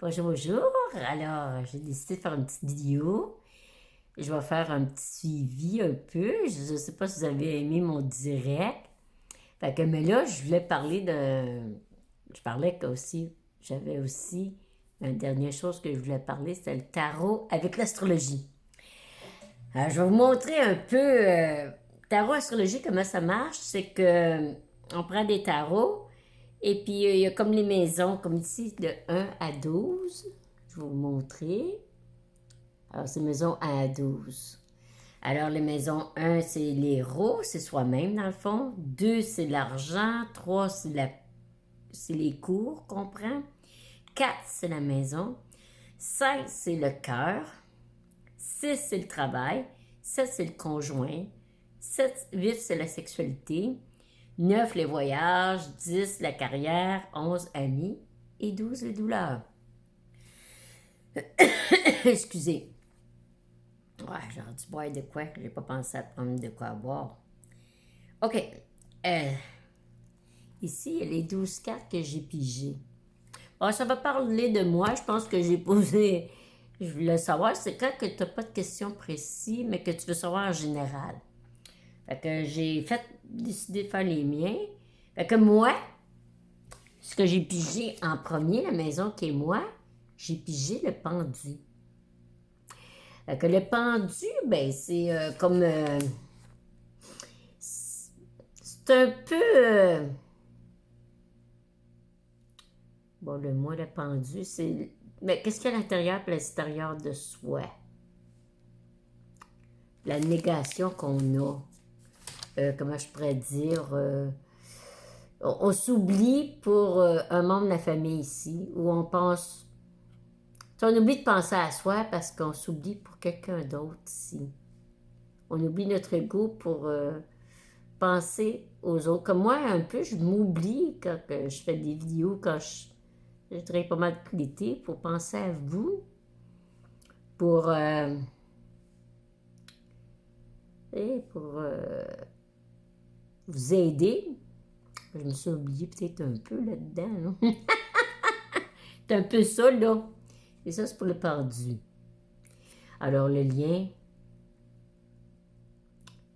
Bonjour, bonjour. Alors, j'ai décidé de faire une petite vidéo. Je vais faire un petit suivi un peu. Je ne sais pas si vous avez aimé mon direct. Mais là, je voulais parler de... Je parlais aussi... J'avais aussi... Une dernière chose que je voulais parler, c'était le tarot avec l'astrologie. Alors, je vais vous montrer un peu... tarot, astrologie, comment ça marche. C'est que on prend des tarots et puis il y a comme les maisons, comme ici, de 1 à 12. Je vais vous montrer. Alors, c'est maison 1 à 12. Alors, les maisons 1, c'est l'héros, c'est soi-même dans le fond. 2, c'est l'argent. 3, c'est les cours qu'on prend. 4, c'est la maison. 5, c'est le cœur. 6, c'est le travail. 7, c'est le conjoint. 8, c'est la sexualité. 9, les voyages. 10, la carrière. 11, amis. Et 12, les douleurs. Excusez. Ouais, j'aurais dû boire de quoi? J'ai pas pensé à prendre de quoi boire. OK. Ici, il y a les 12 cartes que j'ai pigées. Bon, ça va parler de moi. Je pense que j'ai posé... Je voulais savoir, c'est quand que tu n'as pas de questions précises, mais que tu veux savoir en général. Fait que j'ai décidé de faire les miens. Fait que moi, ce que j'ai pigé en premier, la maison qui est moi, j'ai pigé le pendu. Fait que le pendu, ben, c'est comme... c'est un peu... bon, le moi, le pendu, c'est... Mais qu'est-ce qu'il y a à l'intérieur et à l'extérieur de soi? La négation qu'on a. Comment je pourrais dire? On s'oublie pour un membre de la famille ici, où on pense... On oublie de penser à soi parce qu'on s'oublie pour quelqu'un d'autre ici. On oublie notre ego pour penser aux autres. Comme moi, un peu, je m'oublie quand je fais des vidéos, quand je travaille pas mal tout l'été pour penser à vous, pour vous aider. Je me suis oubliée peut-être un peu là-dedans. Là. C'est un peu ça, là. Et ça, c'est pour le perdu. Alors, le lien.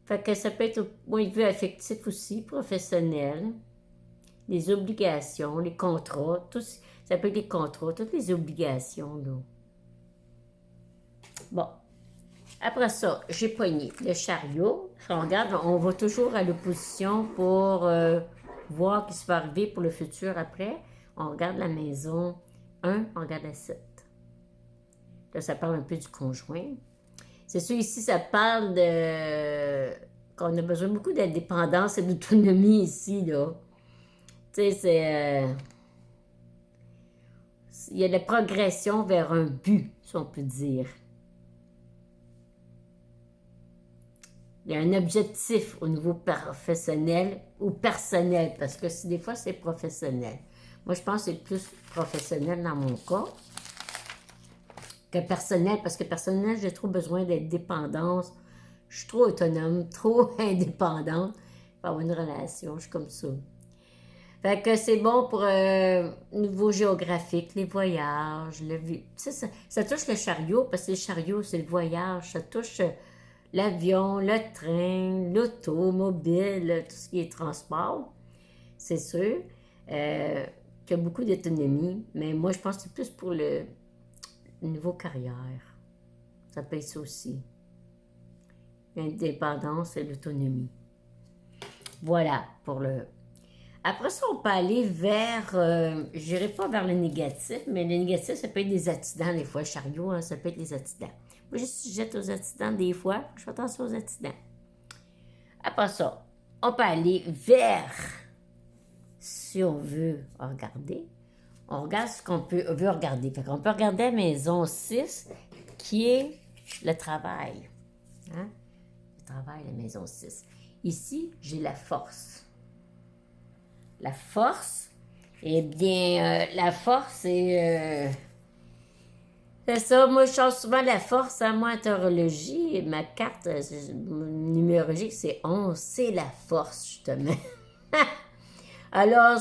Fait que ça peut être au point de vue affectif aussi, professionnel. Les obligations, les contrats, ça peut être les contrats, toutes les obligations, là. Bon. Après ça, j'ai pogné le chariot. On regarde, on va toujours à l'opposition pour voir ce qui va arriver pour le futur après. On regarde la maison 1, on regarde la 7. Là, ça parle un peu du conjoint. C'est sûr, ici, ça parle de qu'on a besoin beaucoup d'indépendance et d'autonomie ici, là. Tu sais, il y a la progression vers un but, si on peut dire. Il y a un objectif au niveau professionnel ou personnel, parce que des fois, c'est professionnel. Moi, je pense que c'est plus professionnel dans mon cas que personnel, parce que personnel, j'ai trop besoin d'indépendance. Je suis trop autonome, trop indépendante pour avoir une relation. Je suis comme ça. Fait que c'est bon pour niveau géographique, les voyages, ça touche le chariot, parce que le chariot, c'est le voyage, ça touche l'avion, le train, l'automobile, tout ce qui est transport, c'est sûr, qu'il y a beaucoup d'autonomie, mais moi, je pense que c'est plus pour le niveau carrière. Ça paye ça aussi. L'indépendance et l'autonomie. Voilà, pour le... Après ça, on peut aller vers... je n'irai pas vers le négatif, mais le négatif, ça peut être des accidents, des fois. Chariot, hein, ça peut être des accidents. Moi, je suis sujette aux accidents des fois. Je fais attention aux accidents. Après ça, on peut aller vers... Si on veut regarder, on regarde ce qu'on veut regarder. Fait qu'on peut regarder la maison 6, qui est le travail. Hein? Le travail, la maison 6. Ici, j'ai la force. La force, eh bien, la force, c'est ça, moi, je change souvent la force, hein, moi, en tarologie, ma carte numérologique, c'est 11, c'est la force, justement. Alors,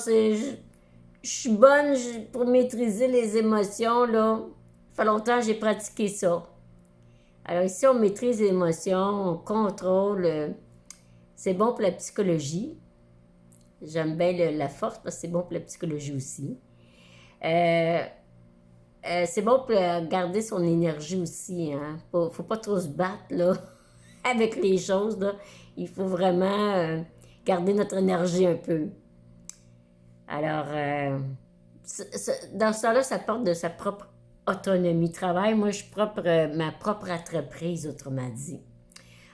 je suis bonne pour maîtriser les émotions, là. Ça fait longtemps que j'ai pratiqué ça. Alors ici, on maîtrise les émotions, on contrôle. C'est bon pour la psychologie. J'aime bien la force parce que c'est bon pour la psychologie aussi. Euh, c'est bon pour garder son énergie aussi. Hein. Faut pas trop se battre là, avec les choses. Là. Il faut vraiment garder notre énergie un peu. Alors, dans ce temps-là, ça porte de sa propre autonomie de travail. Moi, je suis ma propre entreprise, autrement dit.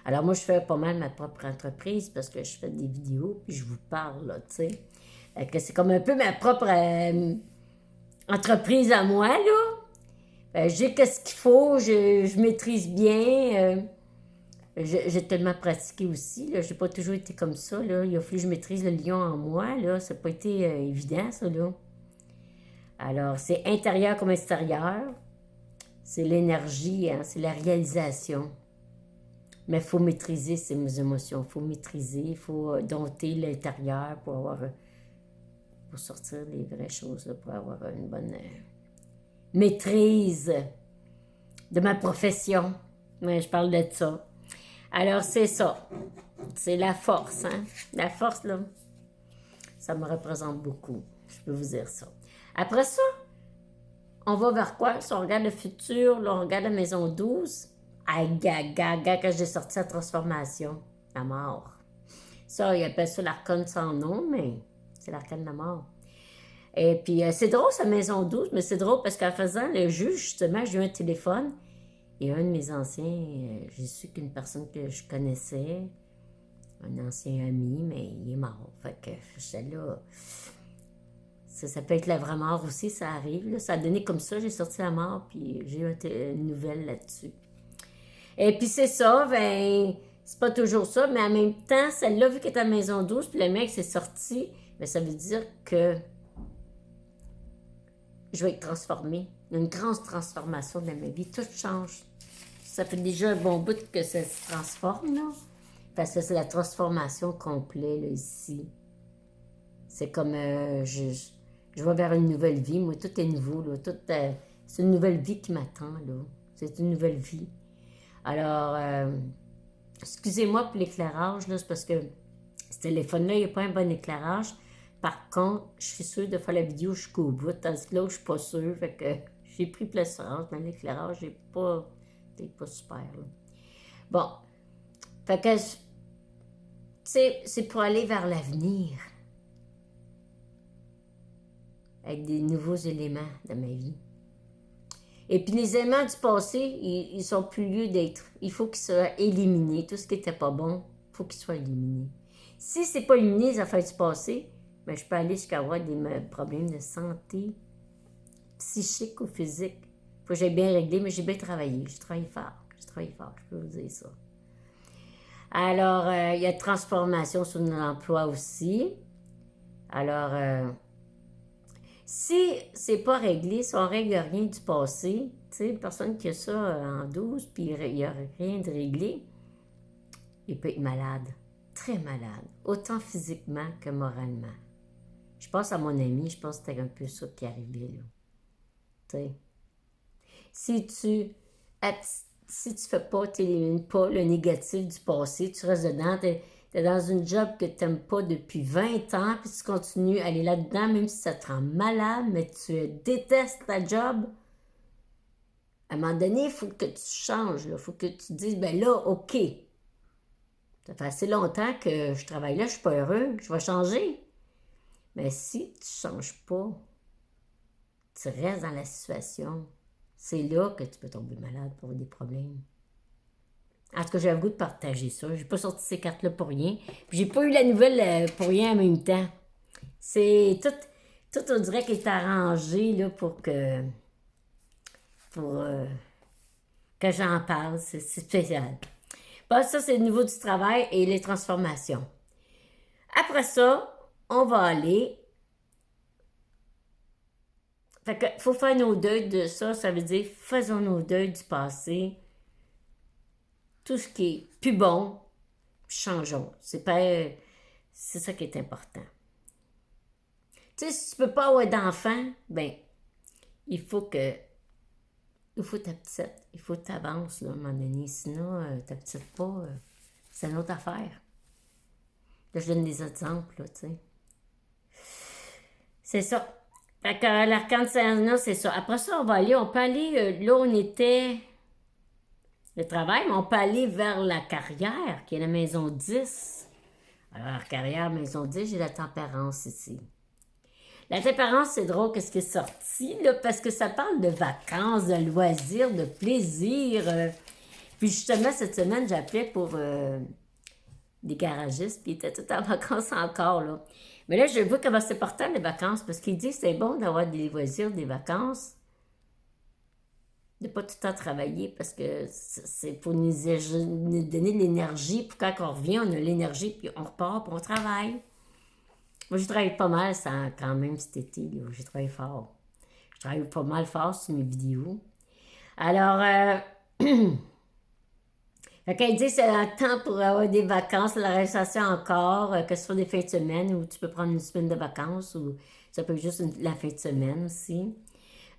Alors, moi, je fais pas mal ma propre entreprise parce que je fais des vidéos puis je vous parle, là, tu sais. C'est comme un peu ma propre entreprise à moi, là. J'ai qu'est-ce qu'il faut, je maîtrise bien. J'ai tellement pratiqué aussi, là. J'ai pas toujours été comme ça, là. Il a fallu que je maîtrise le lion en moi, là. Ça n'a pas été évident, ça, là. Alors, c'est intérieur comme extérieur. C'est l'énergie, hein, c'est la réalisation. Mais il faut maîtriser ses émotions. Il faut maîtriser, il faut dompter l'intérieur pour sortir les vraies choses, là, pour avoir une bonne maîtrise de ma profession. Ouais, je parle de ça. Alors, c'est ça. C'est la force, hein. La force, là, ça me représente beaucoup. Je peux vous dire ça. Après ça, on va vers quoi? Si on regarde le futur, là, on regarde la maison 12. Aïe, gaga, quand j'ai sorti la transformation, la mort. Ça, ils appellent ça l'arcane sans nom, mais c'est l'arcane de la mort. Et puis, c'est drôle, sa maison 12, mais c'est drôle parce qu'en faisant le jeu, justement, j'ai eu un téléphone et un de mes anciens, j'ai su qu'une personne que je connaissais, un ancien ami, mais il est mort. Fait que j'étais là. Ça peut être la vraie mort aussi, ça arrive. Là. Ça a donné comme ça, j'ai sorti la mort, puis j'ai eu une nouvelle là-dessus. Et puis c'est ça, ben, c'est pas toujours ça, mais en même temps, celle-là, vu qu'elle est à la maison 12, puis le mec s'est sorti, ben, ça veut dire que je vais être transformée. Il y a une grande transformation dans ma vie. Tout change. Ça fait déjà un bon bout que ça se transforme, là. Parce que c'est la transformation complète, là, ici. C'est comme, je vais vers une nouvelle vie. Moi, tout est nouveau, là. C'est une nouvelle vie qui m'attend, là. C'est une nouvelle vie. Alors, excusez-moi pour l'éclairage, là, c'est parce que ce téléphone-là, il n'y a pas un bon éclairage. Par contre, je suis sûre de faire la vidéo jusqu'au bout, tandis que là, je suis pas sûre, fait que j'ai pris plus mais l'éclairage n'est pas super, là. Bon, fait que, tu sais, c'est pour aller vers l'avenir, avec des nouveaux éléments de ma vie. Et puis les éléments du passé, ils sont plus lieu d'être. Il faut qu'ils soient éliminés. Tout ce qui n'était pas bon, il faut qu'ils soient éliminés. Si c'est pas éliminé, les affaires du passé, ben, je peux aller jusqu'à avoir des problèmes de santé psychique ou physique. Il faut que j'ai bien réglé, mais j'ai bien travaillé. J'ai travaillé fort. Je peux vous dire ça. Alors, il y a transformation sur l'emploi aussi. Alors, si c'est pas réglé, si on règle rien du passé, tu sais, une personne qui a ça en 12, puis il n'y a rien de réglé, il peut être malade, très malade, autant physiquement que moralement. Je pense à mon ami, je pense que c'était un peu ça qui arrivait, là. Tu sais. Si tu fais pas, tu n'élimines pas le négatif du passé, tu restes dedans, t'es dans une job que tu n'aimes pas depuis 20 ans, puis tu continues à aller là-dedans, même si ça te rend malade, mais tu détestes ta job. À un moment donné, il faut que tu changes. Il faut que tu te dises, ben là, OK. Ça fait assez longtemps que je travaille là, je suis pas heureux, je vais changer. Mais si tu ne changes pas, tu restes dans la situation, c'est là que tu peux tomber malade pour des problèmes. En tout cas, j'avais le goût de partager ça. J'ai pas sorti ces cartes-là pour rien. Puis j'ai pas eu la nouvelle pour rien en même temps. C'est tout on dirait qu'il est arrangé là, pour que j'en parle. C'est spécial. Bon, ça, c'est le niveau du travail et les transformations. Après ça, on va aller. Fait que faut faire nos deuils de ça. Ça veut dire faisons nos deuils du passé. Tout ce qui est plus bon, changeons. C'est ça qui est important. Tu sais, si tu peux pas avoir d'enfant, ben, il faut que il faut ta petite, il faut que tu avances, là, à un moment donné. Sinon, ta petite pas, c'est une autre affaire. Là, je donne des exemples, là, tu sais. C'est ça. Fait que l'arcane Saint-Anna, c'est ça. Après ça, on peut aller, là, on était, le travail, mais on peut aller vers la carrière, qui est la maison 10. Alors, carrière, maison 10, j'ai la tempérance ici. La tempérance, c'est drôle qu'est-ce qui est sorti, là, parce que ça parle de vacances, de loisirs, de plaisir. Puis justement, cette semaine, j'appelais pour des garagistes, puis ils étaient tous en vacances encore, là. Mais là, je vois comment c'est important, les vacances, parce qu'il dit que c'est bon d'avoir des loisirs, des vacances, de pas tout le temps travailler, parce que c'est pour nous donner de l'énergie, pour quand on revient, on a l'énergie, puis on repart, puis on travaille. Moi, j'ai travaillé pas mal quand même cet été, là. J'ai travaillé fort. Je travaille pas mal fort sur mes vidéos. Alors, fait qu'elle dit que c'est un temps pour avoir des vacances, la relaxation encore, que ce soit des fins de semaine ou tu peux prendre une semaine de vacances ou ça peut être juste la fin de semaine aussi.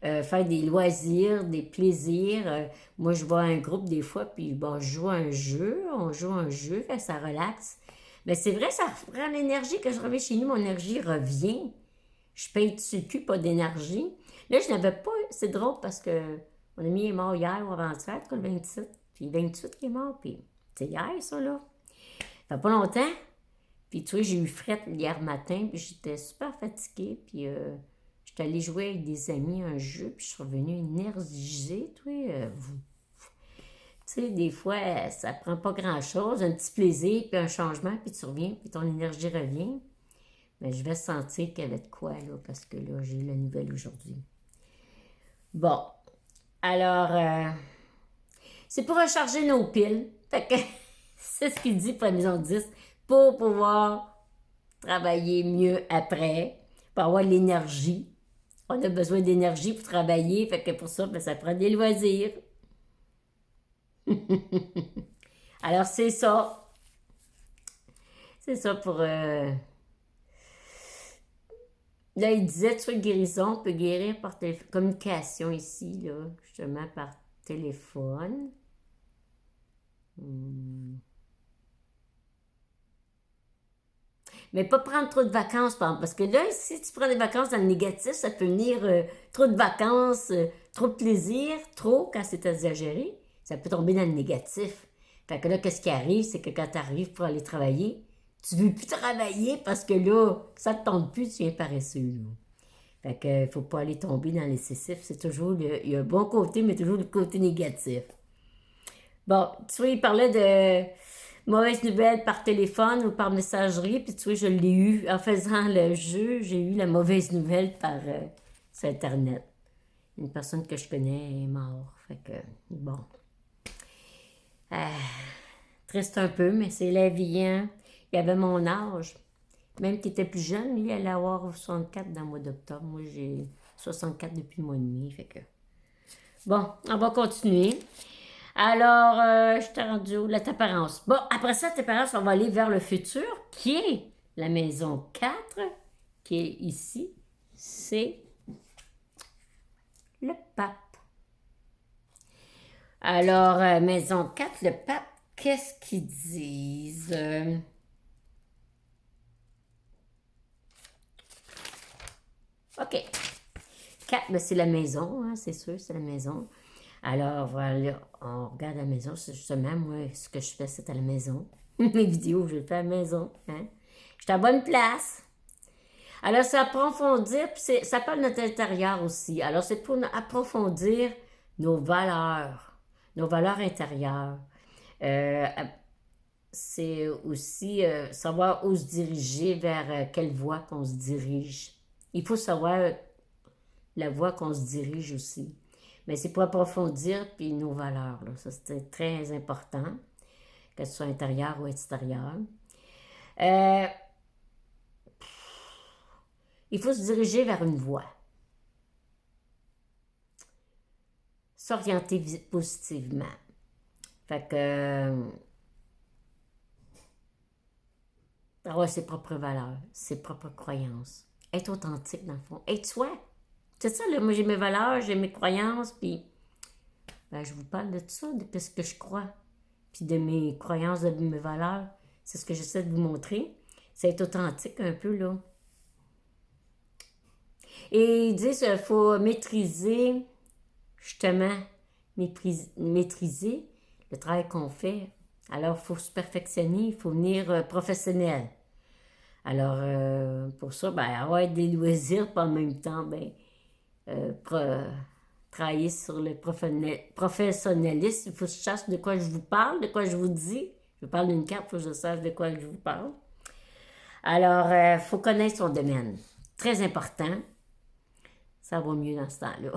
Faire des loisirs, des plaisirs. Moi, je vois un groupe des fois, puis bon, je joue à un jeu, on joue à un jeu, fait que ça relaxe. Mais c'est vrai, ça prend l'énergie. Quand je reviens chez nous, mon énergie revient. Je paye dessus le cul, pas d'énergie. Là, je n'avais pas. C'est drôle parce que mon ami est mort hier ou avant-hier, le 27. Puis le 28 qui est mort, puis c'est hier, ça, là. Ça fait pas longtemps. Puis tu vois, j'ai eu fret hier matin, puis j'étais super fatiguée. Puis j'étais allée jouer avec des amis un jeu, puis je suis revenue énergisée, tu vois. Tu sais, des fois, ça prend pas grand-chose, un petit plaisir, puis un changement, puis tu reviens, puis ton énergie revient. Mais je vais sentir qu'il y avait de quoi, là, parce que là, j'ai eu la nouvelle aujourd'hui. Bon, alors, c'est pour recharger nos piles. Fait que c'est ce qu'il dit pour la maison 10, pour pouvoir travailler mieux après, pour avoir l'énergie. On a besoin d'énergie pour travailler, fait que pour ça, ben, ça prend des loisirs. Alors, c'est ça. C'est ça pour... Là, il disait, tu vois, guérison peut guérir par communication ici, là, justement par téléphone. Mais pas prendre trop de vacances, par exemple, parce que là, si tu prends des vacances dans le négatif, ça peut venir trop de vacances, trop de plaisir, trop, quand c'est exagéré, ça peut tomber dans le négatif. Fait que là, qu'est-ce qui arrive, c'est que quand tu arrives pour aller travailler, tu veux plus travailler parce que là, ça te tente plus, tu viens paresseux, là. Fait que faut pas aller tomber dans l'excessif. C'est toujours il y a un bon côté, mais toujours le côté négatif. Bon, tu vois, il parlait de mauvaises nouvelles par téléphone ou par messagerie, puis tu vois, je l'ai eu en faisant le jeu, j'ai eu la mauvaise nouvelle par sur Internet. Une personne que je connais est morte. Fait que, bon. Euh, triste un peu, mais c'est la vie, hein. Il avait mon âge. Même qu'il était plus jeune, lui, il allait avoir 64 dans le mois d'octobre. Moi, j'ai 64 depuis le mois de mai. Fait que... Bon, on va continuer. Alors, je t'ai rendu où? La apparence. Bon, après ça, ta apparence, on va aller vers le futur, qui est la maison 4, qui est ici. C'est le pape. Alors, maison 4, le pape, qu'est-ce qu'ils disent? OK. 4, ben, c'est la maison, hein, c'est sûr, c'est la maison. Alors, voilà, on regarde la maison. C'est justement, moi, ce que je fais, c'est à la maison. Mes vidéos, je les fais à la maison. Hein? Je suis à bonne place. Alors, c'est approfondir, puis ça parle de notre intérieur aussi. Alors, c'est pour approfondir nos valeurs intérieures. Euh, c'est aussi savoir où se diriger, vers quelle voie qu'on se dirige. Il faut savoir la voie qu'on se dirige aussi. Mais c'est pour approfondir puis nos valeurs. Là. Ça, c'est très important, que ce soit intérieur ou extérieur. Euh, il faut se diriger vers une voie. S'orienter positivement. Fait que avoir ses propres valeurs, ses propres croyances. être authentique, dans le fond. Être soi. C'est ça, là. Moi, j'ai mes valeurs, j'ai mes croyances, puis ben, je vous parle de tout ça, de ce que je crois. Puis de mes croyances, de mes valeurs. C'est ce que j'essaie de vous montrer. C'est être authentique un peu, là. Et ils disent qu'il faut maîtriser, justement, maîtriser le travail qu'on fait. Alors, il faut se perfectionner, il faut venir professionnel. Alors, pour ça, ben, avoir des loisirs, puis en même temps, ben, travailler sur le professionnalisme. Il faut que je sache de quoi je vous parle, de quoi je vous dis. Je vous parle d'une carte, il faut que je sache de quoi je vous parle. Alors, il faut connaître son domaine. Très important. Ça va mieux dans ce temps-là.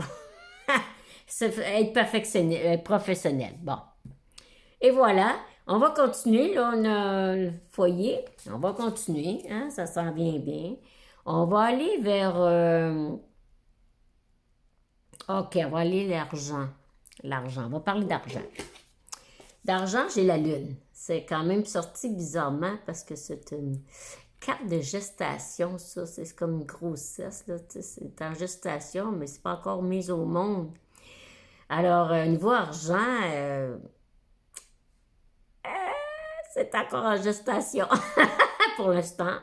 Être professionnel. Bon. Et voilà. On va continuer. Là, on a le foyer. On va continuer. Hein, ça s'en vient bien. On va aller vers... OK, on va aller l'argent. L'argent. On va parler d'argent. D'argent, j'ai la lune. C'est quand même sorti bizarrement parce que c'est une carte de gestation, ça. C'est comme une grossesse, là. C'est en gestation, mais c'est pas encore mis au monde. Alors, niveau argent, c'est encore en gestation pour l'instant.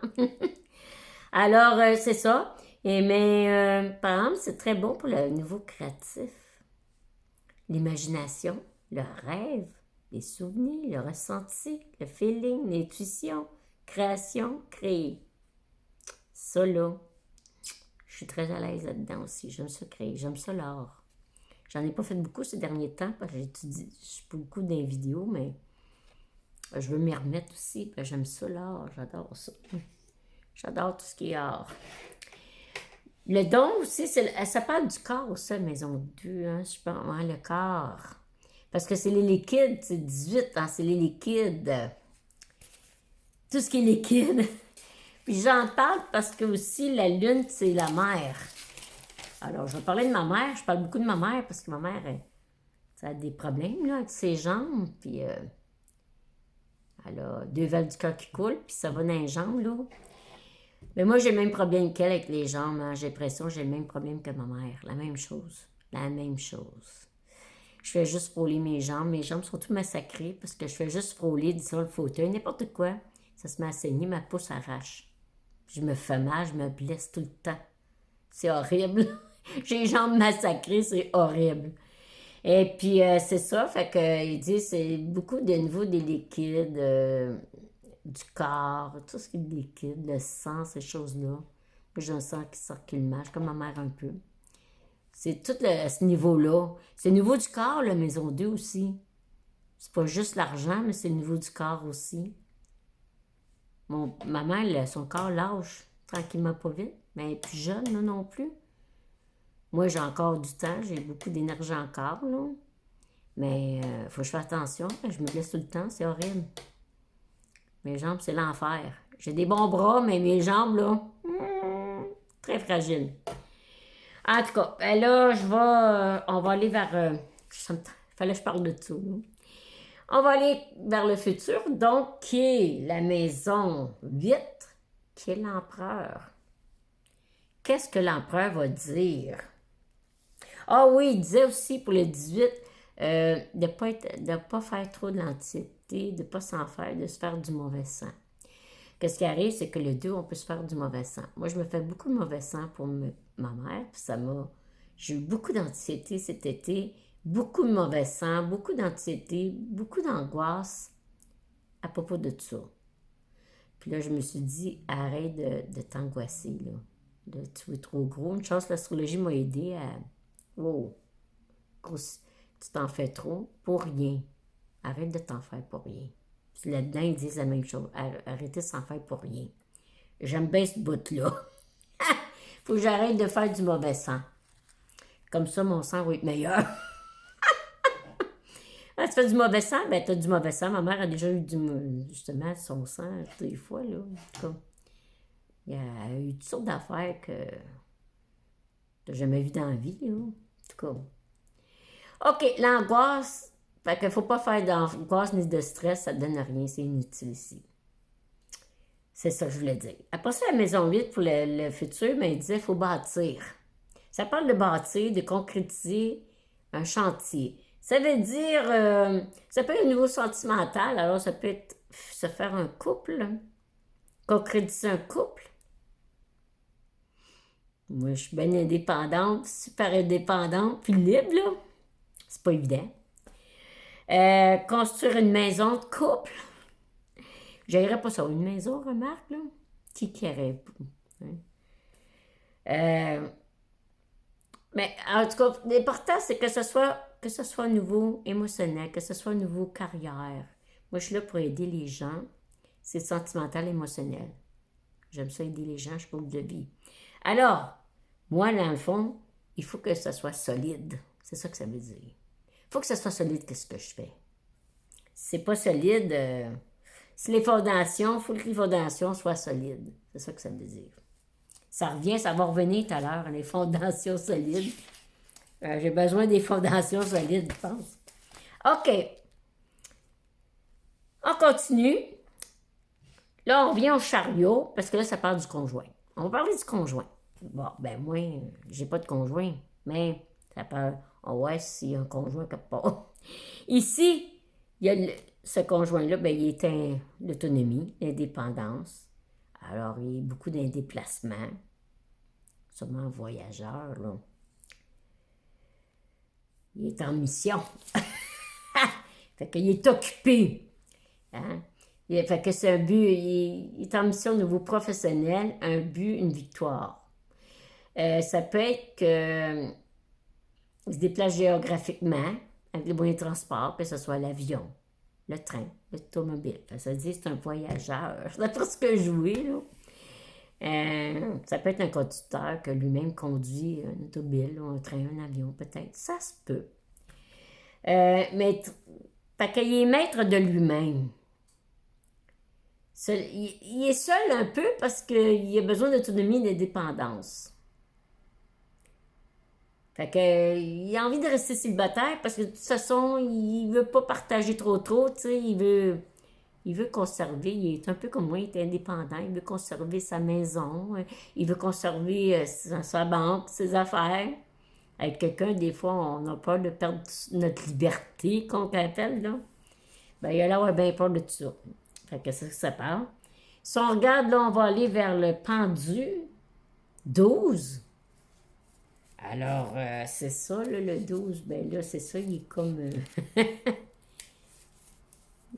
Alors, c'est ça. Mais, par exemple, c'est très bon pour le niveau créatif. L'imagination, le rêve, les souvenirs, le ressenti, le feeling, l'intuition, création, créer. Ça, là, je suis très à l'aise là-dedans aussi. J'aime ça créer. J'aime ça l'art. J'en ai pas fait beaucoup ces derniers temps parce que j'étudie. Je suis pas beaucoup dans les vidéos, mais je veux m'y remettre aussi. J'aime ça l'art. J'adore ça. J'adore tout ce qui est art. Le don aussi, ça parle du corps aussi, maison 2, hein, je pense, hein, le corps. Parce que c'est les liquides, c'est 18, hein, c'est les liquides. Tout ce qui est liquide. Puis j'en parle parce que aussi, la lune, c'est la mère. Alors, je vais parler de ma mère. Je parle beaucoup de ma mère parce que ma mère, ça a des problèmes, là, avec ses jambes. Puis, elle a 2 valves du cœur qui coulent, puis ça va dans les jambes, là. Mais moi, j'ai le même problème qu'elle avec les jambes. Hein. J'ai l'impression que j'ai le même problème que ma mère. La même chose. La même chose. Je fais juste frôler mes jambes. Mes jambes sont toutes massacrées parce que je fais juste frôler, disons, le fauteuil, n'importe quoi. Ça se met à saigner, ma peau s'arrache. Je me fais mal, je me blesse tout le temps. C'est horrible. J'ai les jambes massacrées, c'est horrible. Et puis, c'est ça. Fait que, il dit, c'est beaucoup de niveau des liquides. Du corps, tout ce qui est liquide, le sang, ces choses-là. Moi, j'ai un sang qui circule mal, comme ma mère un peu. C'est tout ce niveau-là. C'est le niveau du corps, la maison 2 aussi. C'est pas juste l'argent, mais c'est le niveau du corps aussi. Ma mère, son corps lâche tranquillement pas vite, mais elle est plus jeune, là, non plus. Moi, j'ai encore du temps, j'ai beaucoup d'énergie encore, là. Mais faut que je fasse attention, je me blesse tout le temps, c'est horrible. Mes jambes, c'est l'enfer. J'ai des bons bras, mais mes jambes, là, très fragiles. En tout cas, ben là, on va aller vers... fallait que je parle de tout. Là. On va aller vers le futur, donc, qui est la maison 8, qui est l'empereur. Qu'est-ce que l'empereur va dire? Ah oui, il disait aussi pour le 18, de pas faire trop de l'anxiété, de ne pas s'en faire, de se faire du mauvais sang. Qu'est-ce qui arrive, c'est que le 2, on peut se faire du mauvais sang. Moi, je me fais beaucoup de mauvais sang pour ma mère, puis j'ai eu beaucoup d'anxiété cet été, beaucoup de mauvais sang, beaucoup d'anxiété, beaucoup d'angoisse à propos de tout ça. Puis là, je me suis dit, arrête de t'angoisser, là. Tu es trop gros. Une chance, l'astrologie m'a aidé à... Wow! Tu t'en fais trop pour rien. Arrête de t'en faire pour rien. Puis là-dedans, ils disent la même chose. Arrêtez de s'en faire pour rien. J'aime bien ce bout-là. Faut que j'arrête de faire du mauvais sang. Comme ça, mon sang va être meilleur. Ah, tu fais du mauvais sang? Ben, t'as du mauvais sang. Ma mère a déjà eu justement son sang des fois, là. Comme, il y a eu toutes sortes d'affaires que t'as jamais vues dans la vie, là. En tout cas. OK, l'angoisse. Fait qu'il ne faut pas faire d'angoisse ni de stress, ça ne donne rien, c'est inutile ici. C'est ça que je voulais dire. Après ça, la maison 8 pour le futur, mais il disait qu'il faut bâtir. Ça parle de bâtir, de concrétiser un chantier. Ça veut dire, ça peut être au niveau sentimental, alors ça peut être se faire un couple, concrétiser un couple. Moi, je suis bien indépendante, super indépendante, puis libre, là. C'est pas évident. Construire une maison de couple. J'aimerais pas ça. Une maison, remarque, là. Qui aurait... Hein? Mais en tout cas, l'important, c'est que ce soit au niveau émotionnel, que ce soit au niveau carrière. Moi, je suis là pour aider les gens. C'est sentimental, émotionnel. J'aime ça aider les gens, je trouve de vie. Alors, moi, dans le fond, il faut que ça soit solide. C'est ça que ça veut dire. Il faut que ça soit solide, qu'est-ce que je fais. Si c'est pas solide, si les fondations, il faut que les fondations soient solides. C'est ça que ça veut dire. Ça revient, ça va revenir tout à l'heure, les fondations solides. J'ai besoin des fondations solides, je pense. OK. On continue. Là, on revient au chariot, parce que là, ça parle du conjoint. On va parler du conjoint. Bon, ben moi, j'ai pas de conjoint, mais ça parle... On voit s'il y a un conjoint quelque part. Ici, il y a ce conjoint-là, ben, il est l'autonomie, l'indépendance. Alors, il y a beaucoup d'indéplacements. Sûrement voyageur, là. Il est en mission. Fait qu'il est occupé. Hein? Fait que c'est un but, il est en mission au niveau professionnel, un but, une victoire. Ça peut être qu'il se déplace géographiquement avec les moyens de transport, que ce soit l'avion, le train, l'automobile. Ça veut dire que c'est un voyageur. D'après ce que je jouais, là. Ça peut être un conducteur que lui-même conduit un automobile, ou un train, un avion, peut-être. Ça se peut. Mais fait qu'il est maître de lui-même. Il est seul un peu parce qu'il a besoin d'autonomie et d'indépendance. Fait que, il a envie de rester célibataire parce que de toute façon, il veut pas partager trop, tu sais, il veut conserver, il est un peu comme moi, il est indépendant, il veut conserver sa maison, il veut conserver sa banque, ses affaires. Avec quelqu'un, des fois, on a peur de perdre notre liberté, qu'on appelle, là. Ben, il a l'air bien peur de tout ça. Fait que c'est ça que ça parle. Si on regarde, là, on va aller vers le pendu 12. Alors, c'est ça, là, le 12. Ben là, c'est ça, il est comme...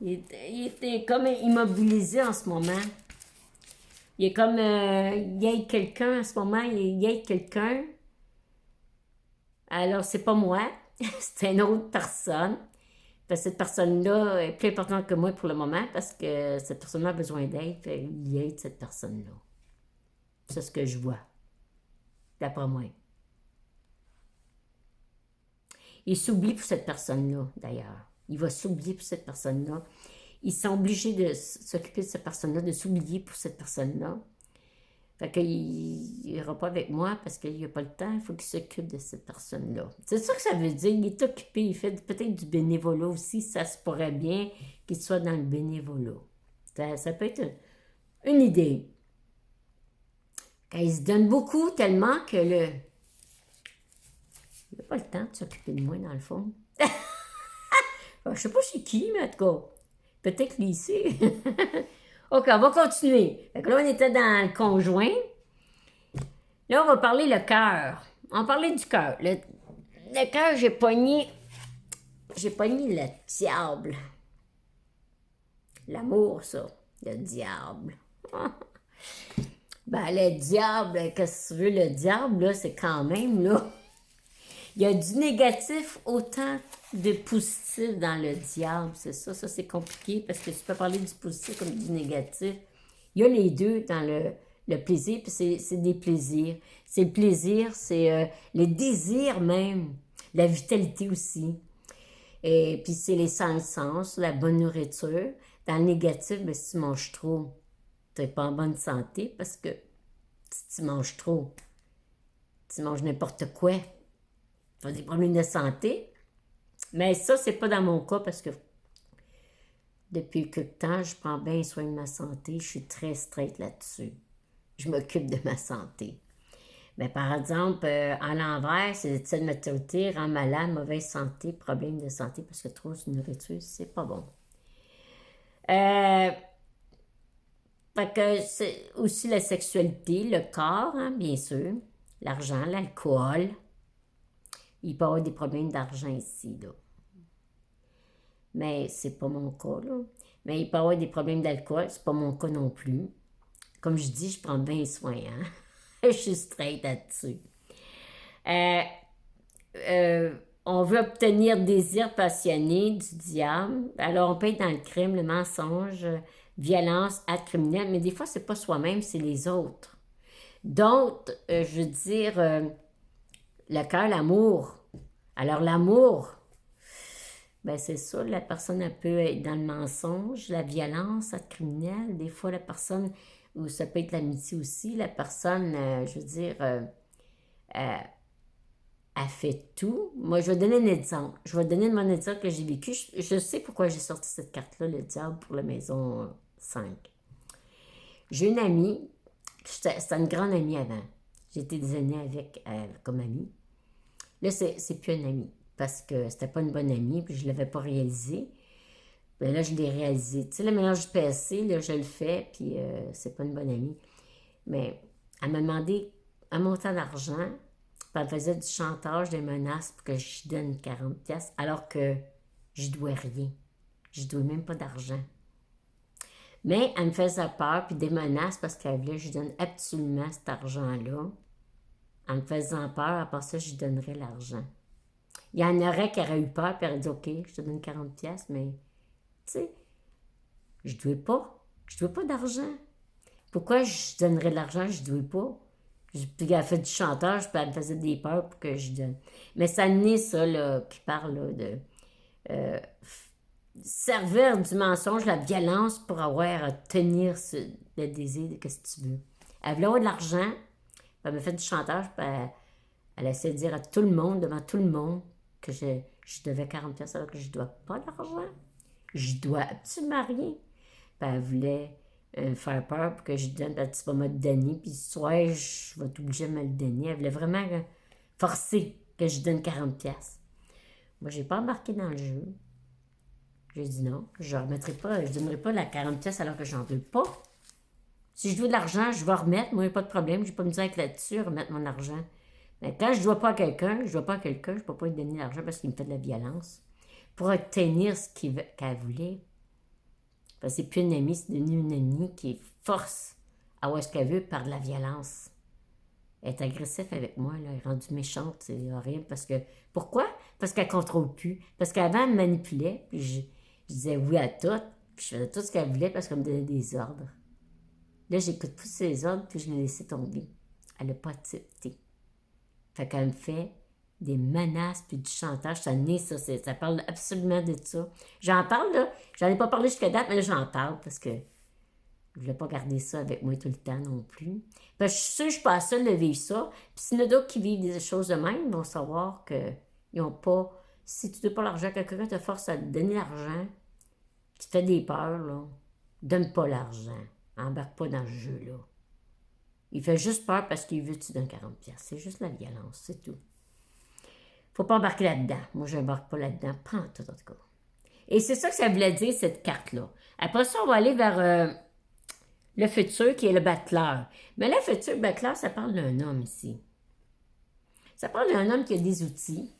il était comme immobilisé en ce moment. Il est comme... il aide quelqu'un en ce moment, il aide quelqu'un. Alors, c'est pas moi, c'est une autre personne. Parce que cette personne-là est plus importante que moi pour le moment parce que cette personne-là a besoin d'aide. Il aide cette personne-là. C'est ce que je vois, d'après moi. Il s'oublie pour cette personne-là, d'ailleurs. Il va s'oublier pour cette personne-là. Ils sont obligés de s'occuper de cette personne-là, de s'oublier pour cette personne-là. Fait qu'il n'ira pas avec moi parce qu'il n'a pas le temps, il faut qu'il s'occupe de cette personne-là. C'est ça que ça veut dire, il est occupé, il fait peut-être du bénévolat aussi, ça se pourrait bien qu'il soit dans le bénévolat. Ça peut être une idée. Quand il se donne beaucoup, tellement que il n'a pas le temps de s'occuper de moi, dans le fond. Je sais pas c'est qui, mais en tout cas, peut-être lui ici. OK, on va continuer. Fait que là, on était dans le conjoint. Là, on va parler le cœur. On va parler du cœur. Le cœur, j'ai pogné le diable. L'amour, ça. Le diable. Ben, le diable, qu'est-ce que tu veux, le diable, là, c'est quand même, là. Il y a du négatif autant de positif dans le diable, c'est ça. Ça, c'est compliqué parce que tu peux parler du positif comme du négatif. Il y a les deux dans le plaisir, puis c'est des plaisirs. C'est le plaisir, c'est les désirs même, la vitalité aussi. Et puis c'est les sens, la bonne nourriture. Dans le négatif, ben, si tu manges trop, tu n'es pas en bonne santé parce que si tu manges trop, tu manges n'importe quoi. Tu as des problèmes de santé. Mais ça, c'est pas dans mon cas parce que depuis quelque temps, je prends bien soin de ma santé. Je suis très straight là-dessus. Je m'occupe de ma santé. Mais par exemple, à l'envers, c'est l'étude de maturité, rend malade, mauvaise santé, problème de santé, parce que trop de nourriture, c'est pas bon. Euh, Fait que c'est aussi la sexualité, le corps, hein, bien sûr, l'argent, l'alcool. Il peut y avoir des problèmes d'argent ici, là. Mais c'est pas mon cas, là. Mais il peut y avoir des problèmes d'alcool, c'est pas mon cas non plus. Comme je dis, je prends bien soin, hein. Je suis straight là-dessus. Euh, euh, on veut obtenir désir passionné du diable. Alors, on peut être dans le crime, le mensonge, violence, acte criminel, mais des fois, c'est pas soi-même, c'est les autres. Donc, je veux dire, le cœur, l'amour. Alors, l'amour, ben c'est ça, la personne, elle peut être dans le mensonge, la violence, acte criminel. Des fois, la personne, ou ça peut être l'amitié aussi, la personne, je veux dire, euh, elle fait tout. Moi, je vais donner un exemple. Je vais donner mon exemple que j'ai vécu. Je sais pourquoi j'ai sorti cette carte-là, le diable, pour la maison 5. J'ai une amie, c'était une grande amie avant. J'ai été des années avec elle comme amie. Là, c'est plus une amie, parce que c'était pas une bonne amie, puis je l'avais pas réalisé. Mais là, je l'ai réalisé. Tu sais, le mélange du passé, là, je le fais, puis c'est pas une bonne amie. Mais elle m'a demandé un montant d'argent, puis elle faisait du chantage, des menaces pour que je donne 40 pièces, alors que je dois rien. Je dois même pas d'argent. Mais elle me faisait peur, puis des menaces, parce qu'elle voulait que je donne absolument cet argent-là. En me faisant peur, après ça, je lui donnerais l'argent. Il y en aurait qui auraient eu peur, puis auraient dit, OK, je te donne 40 pièces, mais, tu sais, je ne dois pas. Je ne dois pas d'argent. Pourquoi je donnerais de l'argent, je ne dois pas? Puis elle a fait du chantage, puis elle me faisait des peurs pour que je donne. Mais ça naît ça, là, qui parle là, de servir du mensonge, la violence pour avoir à tenir le désir de ce que tu veux. Elle voulait avoir de l'argent, puis elle m'a fait du chantage, puis elle essaie de dire à tout le monde, devant tout le monde, que je devais 40 pièces alors que je ne dois pas d'argent. Je dois absolument rien. Puis elle voulait me faire peur pour que je donne, ben, tu vas me le donner, puis ce soir, je vais t'obliger de me le donner. Elle voulait vraiment forcer que je donne 40 pièces. Moi, j'ai pas embarqué dans le jeu. J'ai dit non, je ne donnerai pas la 40 pièces alors que j'en veux pas. Si je veux de l'argent, je vais remettre. Moi, il n'y a pas de problème. Je n'ai pas me dire là-dessus, remettre mon argent. Mais quand je ne dois pas à quelqu'un, je ne dois pas à quelqu'un, je ne peux pas lui donner de l'argent parce qu'il me fait de la violence. Pour obtenir ce qu'elle voulait. Parce que c'est plus une amie, c'est devenu une amie qui force à avoir ce qu'elle veut par de la violence. Elle est agressive avec moi, là, elle est rendue méchante, c'est horrible. Parce que. Pourquoi? Parce qu'elle ne contrôle plus. Parce qu'avant, elle me manipulait, puis je disais oui à tout, puis je faisais tout ce qu'elle voulait parce qu'elle me donnait des ordres. Là, j'écoute tous ses ordres, puis je l'ai laissé tomber. Elle n'a pas accepté. Fait qu'elle me fait des menaces puis du chantage. Ça naît, ça, ça parle absolument de ça. J'en parle, là. J'en ai pas parlé jusqu'à date, mais là, j'en parle parce que je voulais pas garder ça avec moi tout le temps non plus. Parce que je suis sûre que je suis pas seule de vivre ça. Puis s'il y en a d'autres qui vivent des choses de même, ils vont savoir qu'ils n'ont pas... Si tu ne donnes pas l'argent, quelqu'un te force à te donner l'argent, qui te fait des peurs, là, donne pas l'argent. Embarque pas dans le jeu, là. Il fait juste peur parce qu'il veut que tu donnes 40 pièces. C'est juste la violence, c'est tout. Faut pas embarquer là-dedans. Moi, je n'embarque pas là-dedans. Pas en tout, en tout cas. Et c'est ça que ça voulait dire, cette carte-là. Après ça, on va aller vers le futur, qui est le battleur. Mais le futur, battleur, ça parle d'un homme ici. Ça parle d'un homme qui a des outils.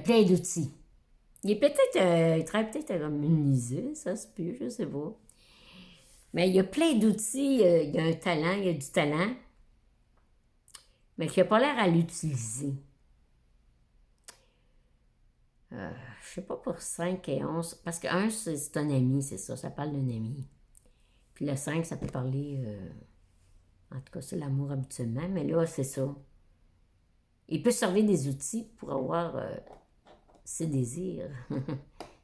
Plein d'outils. Il est peut-être, il travaille peut-être comme menuisier, ça se peut, je sais pas. Mais il y a plein d'outils, il y a un talent, il y a du talent, mais qui n'a pas l'air à l'utiliser. Je sais pas pour 5 et 11, parce que 1, c'est un ami, c'est ça parle d'un ami. Puis le 5, ça peut parler, en tout cas, c'est l'amour habituellement, mais là, c'est ça. Il peut servir des outils pour avoir ses désirs.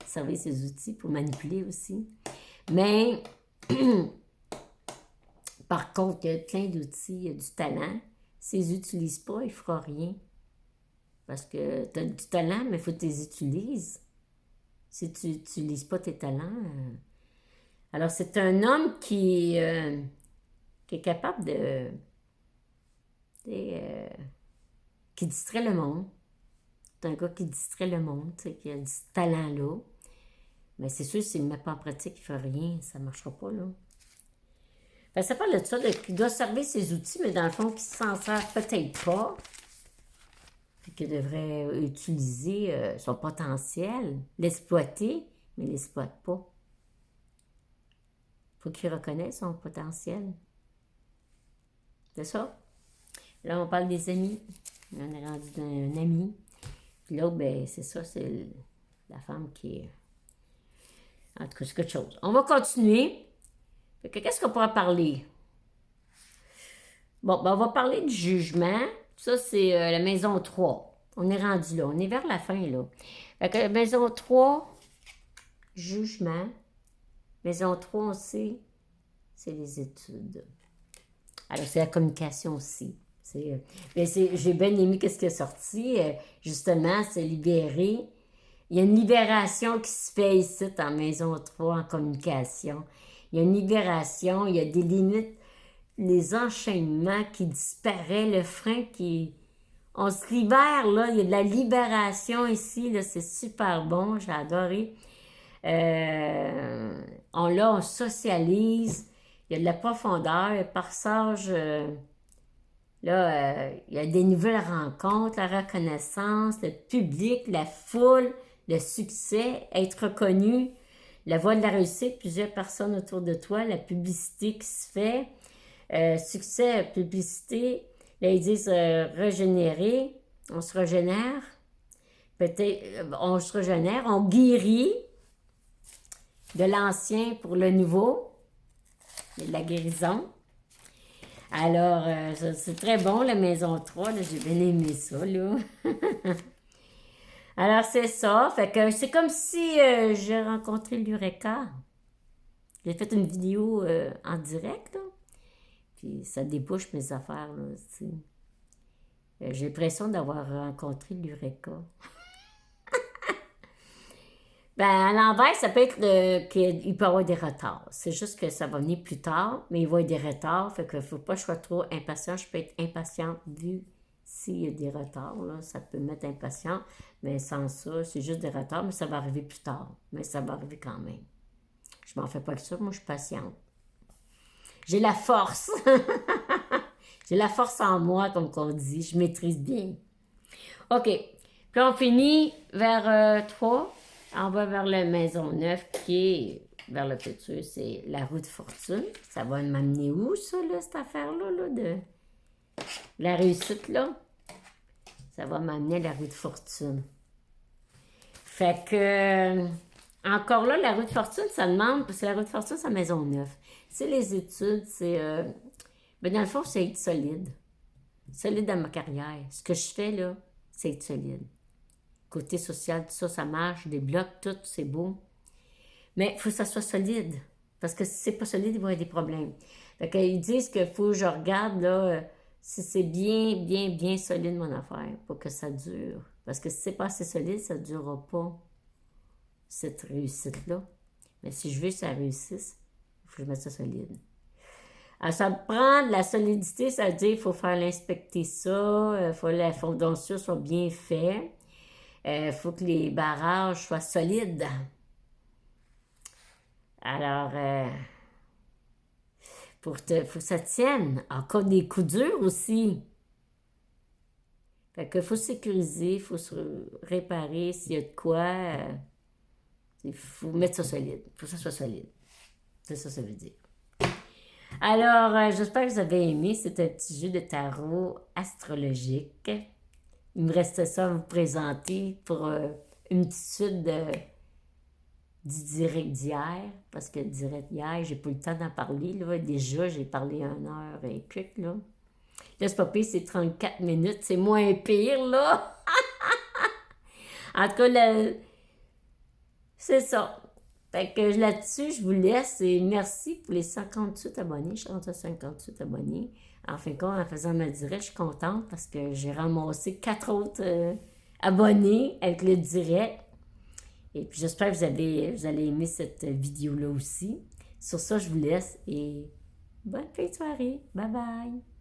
Servir ses outils pour manipuler aussi. Mais, par contre, il y a plein d'outils, il y a du talent. S'il ne les utilise pas, il ne fera rien. Parce que tu as du talent, mais il faut que tu les utilises. si tu n'utilises pas tes talents. Alors, c'est un homme qui est capable qui distrait le monde. C'est un gars qui distrait le monde, qui a du talent-là. Mais c'est sûr, s'il ne le met pas en pratique, il ne fait rien, ça ne marchera pas, là. Ben, ça parle de ça, qu'il doit servir ses outils, mais dans le fond, qu'il s'en sert peut-être pas. Puis qu'il devrait utiliser son potentiel, l'exploiter, mais il ne l'exploite pas. Faut qu'il reconnaisse son potentiel. C'est ça. Là, on parle des amis. On est rendu d'un ami. Puis l'autre, ben, c'est ça, c'est la femme qui est... En tout cas, c'est quelque chose. On va continuer. Qu'est-ce qu'on pourra parler? Bon, ben, on va parler du jugement. Ça, c'est la maison 3. On est rendu là. On est vers la fin, là. Fait que la maison 3, jugement. Maison 3, on sait, c'est les études. Alors, c'est la communication aussi. J'ai bien aimé ce qui est sorti. Justement, c'est libéré. Il y a une libération qui se fait ici en maison 3 en communication. Il y a une libération, il y a des limites, les enchaînements qui disparaissent, le frein qui... On se libère, là. Il y a de la libération ici, là. C'est super bon, j'ai adoré. On socialise. Il y a de la profondeur, le passage... il y a des nouvelles rencontres, la reconnaissance, le public, la foule, le succès, être reconnu, la voie de la réussite, plusieurs personnes autour de toi, la publicité qui se fait, succès, publicité, là ils disent régénérer, on se régénère, peut-être on se régénère, on guérit de l'ancien pour le nouveau, de la guérison. Alors, c'est très bon, la maison 3, là, j'ai bien aimé ça, là. Alors, c'est ça, fait que c'est comme si j'ai rencontré l'Eureka. J'ai fait une vidéo en direct, là, puis ça débouche mes affaires, là, tu sais. J'ai l'impression d'avoir rencontré l'Eureka. Ben, à l'envers, ça peut être qu'il peut y avoir des retards. C'est juste que ça va venir plus tard, mais il va y avoir des retards. Fait qu'il ne faut pas que je sois trop impatient. Je peux être impatiente vu s'il y a des retards. Là, ça peut me mettre impatient, mais sans ça, c'est juste des retards, mais ça va arriver plus tard. Mais ça va arriver quand même. Je m'en fais pas que ça, moi je suis patiente. J'ai la force. J'ai la force en moi, comme on dit. Je maîtrise bien. OK. Puis on finit vers 3. On va vers la maison 9 qui est vers le futur. C'est la roue de fortune. Ça va m'amener où, ça, là, cette affaire-là, là, de la réussite, là? Ça va m'amener à la roue de fortune. Fait que, encore là, la roue de fortune, ça demande, parce que la roue de fortune, c'est la maison 9. C'est les études, c'est... ben dans le fond, c'est être solide. Solide dans ma carrière. Ce que je fais, là, c'est être solide. Côté social, tout ça, ça marche, je débloque tout, c'est beau. Mais il faut que ça soit solide. Parce que si c'est pas solide, il va y avoir des problèmes. Fait qu'ils disent qu'il faut que je regarde, là, si c'est bien, bien, bien solide, mon affaire, pour que ça dure. Parce que si c'est pas assez solide, ça ne durera pas, cette réussite-là. Mais si je veux que ça réussisse, il faut que je mette ça solide. Alors, ça prend de la solidité, ça veut dire qu'il faut faire l'inspecter ça, il faut que la fondation soit bien faite. Il faut que les barrages soient solides. Alors, faut que ça tienne. Encore des coups durs aussi. Fait qu'il faut sécuriser, il faut se réparer s'il y a de quoi. Il faut mettre ça solide. Il faut que ça soit solide. C'est ça que ça veut dire. Alors, j'espère que vous avez aimé. C'est un petit jeu de tarot astrologique. Il me restait ça à vous présenter pour une petite suite du direct d'hier. Parce que le direct d'hier, j'ai pas eu le temps d'en parler. Là. Déjà, j'ai parlé 1 heure et quelques. Là, c'est pas pire, c'est 34 minutes. C'est moins pire, là. En tout cas, c'est ça. Fait que là-dessus, je vous laisse et merci pour les 58 abonnés. Je suis rendue à 58 abonnés. En fin de compte, en faisant ma direct, je suis contente parce que j'ai ramassé 4 autres abonnés avec le direct. Et puis j'espère que vous allez aimer cette vidéo-là aussi. Sur ça, je vous laisse et bonne fin de soirée. Bye bye!